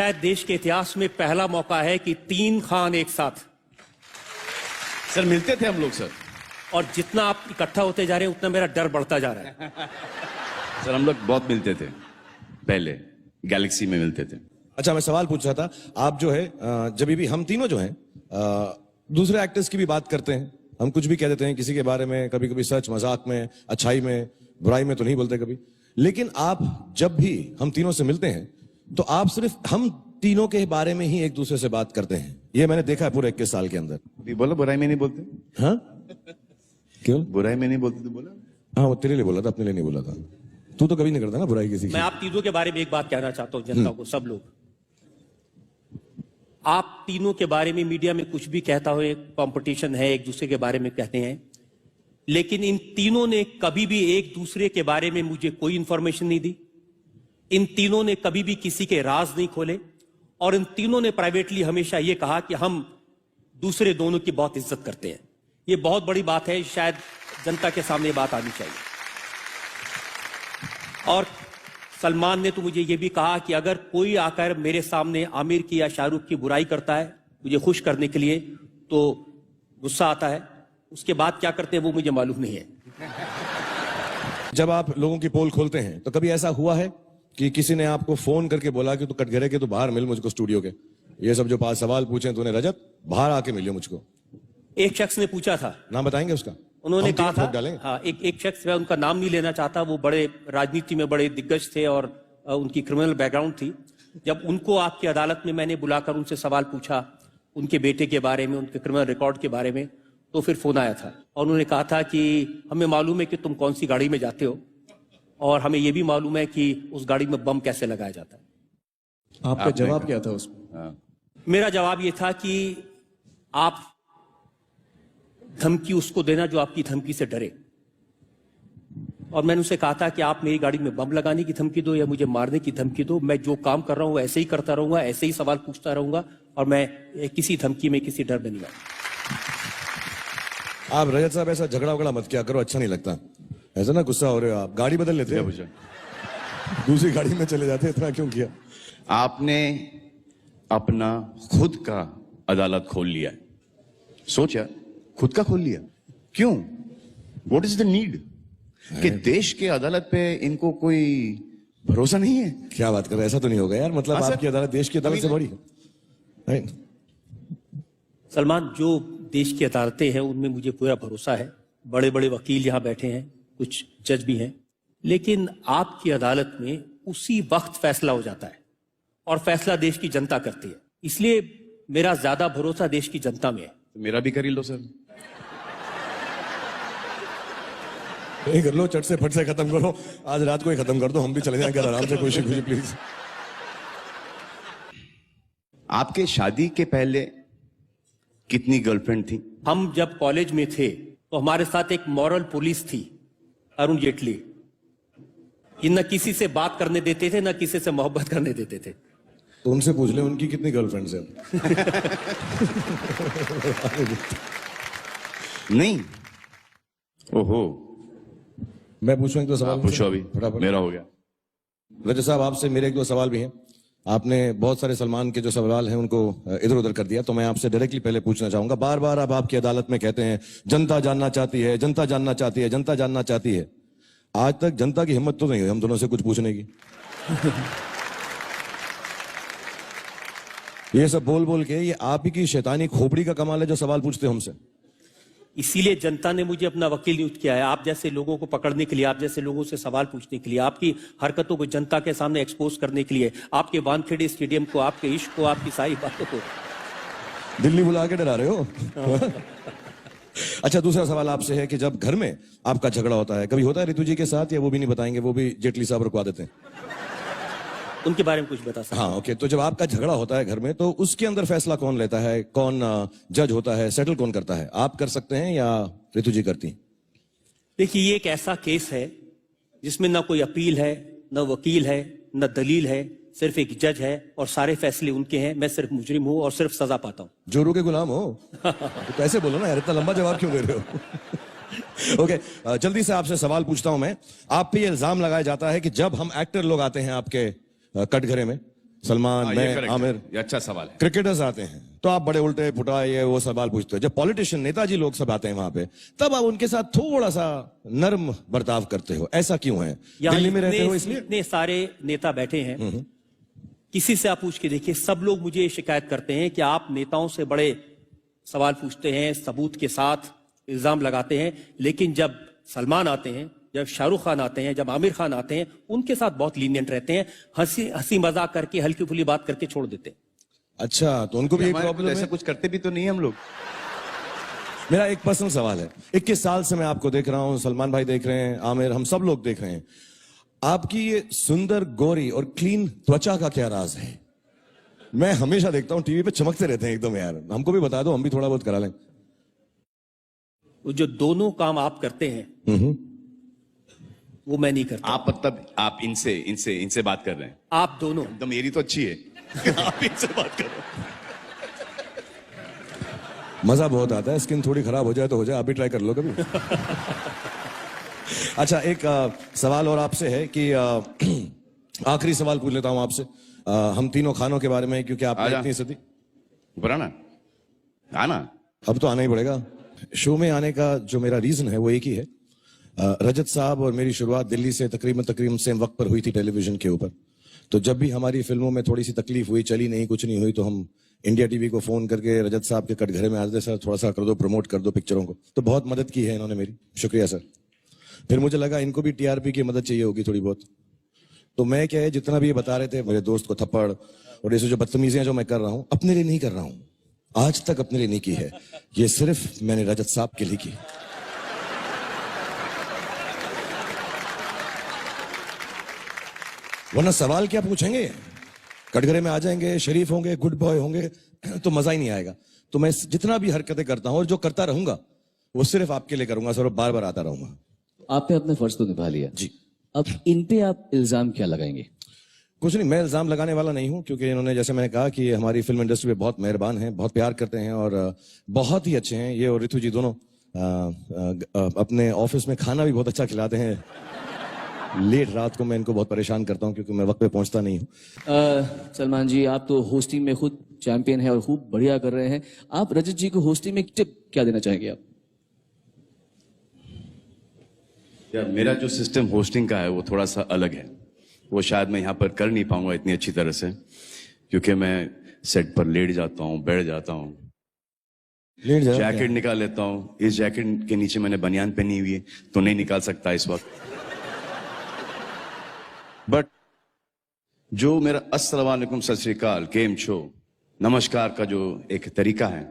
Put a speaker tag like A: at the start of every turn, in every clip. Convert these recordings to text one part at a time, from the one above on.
A: शायद देश के इतिहास में पहला मौका है कि 3 खान एक साथ।
B: सर मिलते थे हम लोग सर,
A: और जितना आप इकट्ठा होते जा रहे हैं उतना मेरा डर बढ़ता जा रहा है।
B: सर हम लोग बहुत मिलते थे पहले, गैलेक्सी में मिलते थे।
C: अच्छा, मैं सवाल पूछ रहा था, आप जो है जब भी हम तीनों जो हैं दूसरे एक्टर्स की भी बात करते हैं, हम कुछ भी कह देते हैं किसी के बारे में, कभी कभी सच मजाक में, अच्छाई में, बुराई में तो नहीं बोलते कभी, लेकिन आप जब भी हम तीनों से मिलते हैं तो आप सिर्फ हम तीनों के बारे में ही एक दूसरे से बात करते हैं। ये मैंने देखा है पूरे 21 साल के अंदर।
B: बोलो बुराई में नहीं बोलते।
C: हाँ क्यों?
B: बुराई में नहीं बोलते तो बोला।
C: हाँ, वो तेरे लिए बोला था, अपने लिए नहीं बोला था। तू तो कभी नहीं करता ना बुराई किसी की।
A: मैं आप तीनों के बारे में एक बात कहना चाहता हूं जनता को, सब लोग, आप तीनों के बारे में मीडिया में कुछ भी कहता हो, एक कंपटीशन है, एक दूसरे के बारे में कहते हैं, लेकिन इन तीनों ने कभी भी एक दूसरे के बारे में मुझे कोई इंफॉर्मेशन नहीं दी। इन तीनों ने कभी भी किसी के राज नहीं खोले, और इन तीनों ने प्राइवेटली हमेशा यह कहा कि हम दूसरे दोनों की बहुत इज्जत करते हैं। ये बहुत बड़ी बात है, शायद जनता के सामने बात आनी चाहिए। और सलमान ने तो मुझे यह भी कहा कि अगर कोई आकर मेरे सामने आमिर की या शाहरुख की बुराई करता है मुझे खुश करने के लिए तो गुस्सा आता है, उसके बाद क्या करते हैं वो मुझे मालूम नहीं है।
C: जब आप लोगों की पोल खोलते हैं तो कभी ऐसा हुआ है कि किसी ने आपको फोन करके बोला कि तू कटघरे के, तो बाहर मिल मुझको स्टूडियो के, ये सब जो 5 सवाल पूछे तूने रजत, बाहर आके मिलियो मुझको? एक
A: शख्स ने पूछा था,
C: नाम बताएंगे उसका?
A: उन्होंने कहा था, हाँ, एक शख्स, मैं उनका नाम नहीं लेना चाहता, वो बड़े राजनीति में बड़े दिग्गज थे और उनकी क्रिमिनल बैकग्राउंड थी। जब उनको आपकी अदालत में मैंने बुलाकर उनसे सवाल पूछा उनके बेटे के बारे में, उनके क्रिमिनल रिकॉर्ड के बारे में, तो फिर फोन आया था और उन्होंने कहा था कि हमें मालूम है कि तुम कौन सी गाड़ी में जाते हो और हमें यह भी मालूम है कि उस गाड़ी में बम कैसे लगाया जाता है।
D: आपका जवाब क्या था उसमें?
A: मेरा जवाब यह था कि आप धमकी उसको देना जो आपकी धमकी से डरे, और मैंने उसे कहा था कि आप मेरी गाड़ी में बम लगाने की धमकी दो या मुझे मारने की धमकी दो, मैं जो काम कर रहा हूं ऐसे ही करता रहूंगा, ऐसे ही सवाल पूछता रहूंगा, और मैं किसी धमकी में, किसी डर में नहीं आऊंगा।
C: आप रजत साहब ऐसा झगड़ा वगड़ा मत किया करो, अच्छा नहीं लगता ऐसा ना, गुस्सा हो रहे हो आप, गाड़ी बदल लेते हैं, दूसरी गाड़ी में चले जाते, इतना क्यों किया?
B: आपने अपना खुद का अदालत खोल लिया, सोचा खुद का खोल लिया, क्यों? व्हाट इज द नीड कि देश के अदालत पे इनको कोई भरोसा नहीं है?
C: क्या बात कर रहे हैं, ऐसा तो नहीं होगा यार, मतलब आपकी अदालत देश की अदालत से बड़ी है।
A: सलमान, जो देश की अदालतें हैं उनमें मुझे पूरा भरोसा है, बड़े बड़े वकील यहाँ बैठे हैं, कुछ जज भी हैं, लेकिन आपकी अदालत में उसी वक्त फैसला हो जाता है और फैसला देश की जनता करती है, इसलिए मेरा ज्यादा भरोसा देश की जनता में है।
B: तो मेरा भी कर ही लो सर।
C: नहीं कर लो, चट से फट से खत्म करो, आज रात को ही खत्म कर दो, हम भी चले जाएंगे आराम से, खुशी खुशी प्लीज।
B: आपके शादी के पहले कितनी गर्लफ्रेंड थी?
A: हम जब कॉलेज में थे तो हमारे साथ एक मॉरल पुलिस थी, अरुण जेटली। ये न किसी से बात करने देते थे, न किसी से मोहब्बत करने देते थे।
C: तो उनसे पूछ ले उनकी कितनी गर्लफ्रेंड्स हैं।
B: नहीं, ओहो,
C: मैं पूछूं एक दो सवाल?
B: पूछो, अभी मेरा हो गया।
C: रजत साहब, आपसे मेरे एक दो सवाल भी हैं। आपने बहुत सारे सलमान के जो सवाल हैं उनको इधर उधर कर दिया, तो मैं आपसे डायरेक्टली पहले पूछना चाहूंगा। बार बार अब आपकी अदालत में कहते हैं जनता जानना चाहती है, जनता जानना चाहती है, जनता जानना चाहती है। आज तक जनता की हिम्मत तो नहीं हुई हम दोनों से कुछ पूछने की। ये सब बोल बोल के ये आप ही की शैतानी खोपड़ी का कमाल है जो सवाल पूछते हो हमसे।
A: इसीलिए जनता ने मुझे अपना वकील नियुक्त किया है, आप जैसे लोगों को पकड़ने के लिए, आप जैसे लोगों से सवाल पूछने के लिए, आपकी हरकतों को जनता के सामने एक्सपोज करने के लिए, आपके वानखेड़े स्टेडियम को, आपके इश्क को, आपकी सारी बातों को।
C: दिल्ली बुला के डरा रहे हो। अच्छा, दूसरा सवाल आपसे है कि जब घर में आपका झगड़ा होता है, कभी होता है ऋतु जी के साथ, या वो भी नहीं बताएंगे, वो भी जेटली साहब रुकवा देते हैं?
A: उनके बारे में कुछ बता सकते?
C: हाँ, ओके। तो जब आपका झगड़ा होता है घर में, तो उसके अंदर फैसला कौन लेता है, कौन जज होता है, सेटल कौन करता है? आप कर सकते हैं या ऋतु जी करती?
A: देखिए, ये एक ऐसा केस है जिसमें ना कोई अपील है, न वकील है, न दलील है, सिर्फ एक जज है और सारे फैसले उनके हैं। मैं सिर्फ मुजरिम हूं और सिर्फ सजा पाता हूं।
C: जोरू के गुलाम हो? तो कैसे बोलो ना यार, इतना लंबा जवाब क्यों दे रहे हो? ओके, जल्दी से आपसे सवाल पूछता हूं मैं। आप पे ये इल्जाम लगाया जाता है कि जब हम एक्टर लोग आते हैं आपके कटघरे में, सलमान,
B: हाँ, ये
C: मैं,
B: correct है।
C: आमिर,
B: ये अच्छा सवाल है।
C: क्रिकेटर्स आते हैं तो आप बड़े उल्टे पुटा ये वो सवाल पूछते हो। जब पॉलिटिशियन, नेताजी लोग सब आते हैं वहां पे, तब आप उनके साथ थोड़ा सा नर्म बर्ताव करते हो। ऐसा क्यों है? दिल्ली में रहते हो इसलिए?
A: इतने सारे नेता बैठे हैं, किसी से आप पूछ के देखिए, सब लोग मुझे ये शिकायत करते हैं कि आप नेताओं से बड़े सवाल पूछते हैं, सबूत के साथ इल्जाम लगाते हैं, लेकिन जब सलमान आते हैं, जब शाहरुख खान आते हैं, जब आमिर खान आते हैं, उनके साथ बहुत लीनियंट रहते हैं, हंसी मजाक करके, हल्की फुल्की बात करके छोड़ देते हैं।
C: अच्छा, तो उनको भी एक
B: हमारे
C: प्रॉब्लम
B: ऐसा
C: है।
B: कुछ करते भी तो नहीं हम लोग।
C: मेरा एक पर्सनल सवाल है। 21 साल से मैं आपको देख रहा हूं, सलमान भाई देख रहे हैं, आमिर, हम सब लोग देख रहे हैं। आपकी ये सुंदर, गोरी और क्लीन त्वचा का क्या राज है? मैं हमेशा देखता हूं टीवी पे चमकते रहते हैं एकदम यार। हमको भी बता दो, हम भी थोड़ा बहुत करा लें।
A: वो जो दोनों काम आप करते हैं वो मैं नहीं करता।
B: आप मतलब आप इनसे बात कर रहे हैं?
A: आप दोनों।
B: तो मेरी तो अच्छी है। आप इनसे बात कर रहे हैं।
C: मजा बहुत आता है। स्किन थोड़ी खराब हो जाए तो हो जाए, आप भी ट्राई कर लो कभी। अच्छा, एक सवाल और आपसे है कि आखिरी सवाल पूछ लेता हूं आपसे, हम तीनों खानों के बारे में, क्योंकि आपने
B: आजा।
C: इतनी सदी।
B: ऊपर आना, आना।
C: अब तो आना ही पड़ेगा। शो में आने का जो मेरा रीजन है वो एक ही है। रजत साहब और मेरी शुरुआत दिल्ली से तकरीबन सेम वक्त पर हुई थी टेलीविजन के ऊपर। तो जब भी हमारी फिल्मों में थोड़ी सी तकलीफ हुई, चली नहीं, कुछ नहीं हुई, तो हम इंडिया टीवी को फोन करके रजत साहब के कटघरे में आते, सर थोड़ा सा कर दो, प्रमोट कर दो पिक्चरों को। तो बहुत मदद की है इन्होंने मेरी, शुक्रिया सर। फिर मुझे लगा इनको भी टीआरपी की मदद चाहिए होगी थोड़ी बहुत। तो मैं क्या है, जितना भी ये बता रहे थे, मेरे दोस्त को थप्पड़ और ये जो बदतमीजियां जो मैं कर रहा हूं, अपने लिए नहीं कर रहा हूं, आज तक अपने लिए नहीं की है। ये सिर्फ मैंने रजत साहब के लिए की। वरना सवाल क्या पूछेंगे? कटघरे में आ जाएंगे, शरीफ होंगे, गुड बॉय होंगे, तो मजा ही नहीं आएगा। तो मैं जितना भी हरकतें करता हूं और जो करता रहूंगा, वो सिर्फ आपके लिए करूंगा सर, और बार बार आता रहूंगा।
D: आपने अपने फर्ज तो निभा लिया
C: जी।
D: अब इन पे आप इल्जाम क्या लगाएंगे?
C: कुछ नहीं, मैं इल्जाम लगाने वाला नहीं हूं, क्योंकि इन्होंने, जैसे मैंने कहा, कि हमारी फिल्म इंडस्ट्री में बहुत मेहरबान हैं, बहुत प्यार करते हैं और बहुत ही अच्छे हैं। ये और रितु जी दोनों अपने ऑफिस में खाना भी बहुत अच्छा खिलाते हैं। लेट रात को मैं इनको बहुत परेशान करता हूं, क्योंकि मैं वक्त पे पहुंचता नहीं हूं।
D: सलमान जी, आप तो होस्टिंग में खुद चैंपियन हैं और खूब बढ़िया कर रहे हैं। आप रजत जी को होस्टिंग में टिप क्या देना चाहेंगे आप?
B: यार, मेरा जो सिस्टम होस्टिंग का है वो थोड़ा सा अलग है। वो शायद मैं यहाँ पर कर नहीं पाऊंगा इतनी अच्छी तरह से, क्योंकि मैं सेट पर लेट जाता हूँ, बैठ जाता हूँ,
C: लेट जाओ।
B: जैकेट निकाल लेता हूँ। इस जैकेट के नीचे मैंने बनियान पहनी हुई है, तो नहीं निकाल सकता इस वक्त। बट जो मेरा अस्सलाम वालेकुम, सत श्री अकाल, केम छो, नमस्कार का जो एक तरीका है,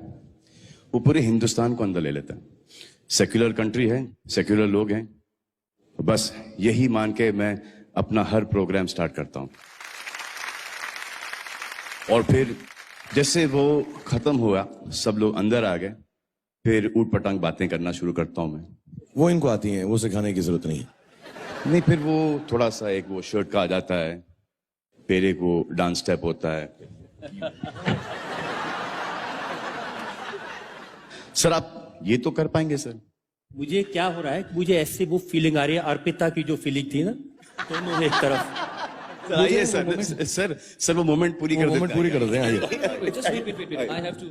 B: वो पूरे हिंदुस्तान को अंदर ले लेता है। सेक्युलर कंट्री है, सेक्युलर लोग हैं, बस यही मान के मैं अपना हर प्रोग्राम स्टार्ट करता हूं। और फिर जैसे वो खत्म हुआ, सब लोग अंदर आ गए, फिर ऊट पटांग बातें करना शुरू करता हूं मैं।
C: वो इनको आती हैं, वो सिखाने की जरूरत नहीं है।
B: नहीं, फिर वो थोड़ा सा एक वो शर्ट का आ जाता है, फिर एक वो डांस स्टेप होता है। सर आप ये तो कर पाएंगे सर?
A: मुझे क्या हो रहा है, मुझे ऐसे वो फीलिंग आ रही है, अर्पिता की जो फीलिंग थी ना, दोनों एक तरफ।
B: आइए सर वो मोमेंट पूरी कर देते हैं।
C: पूरी कर दें, आइए।
D: Just wait. I have to.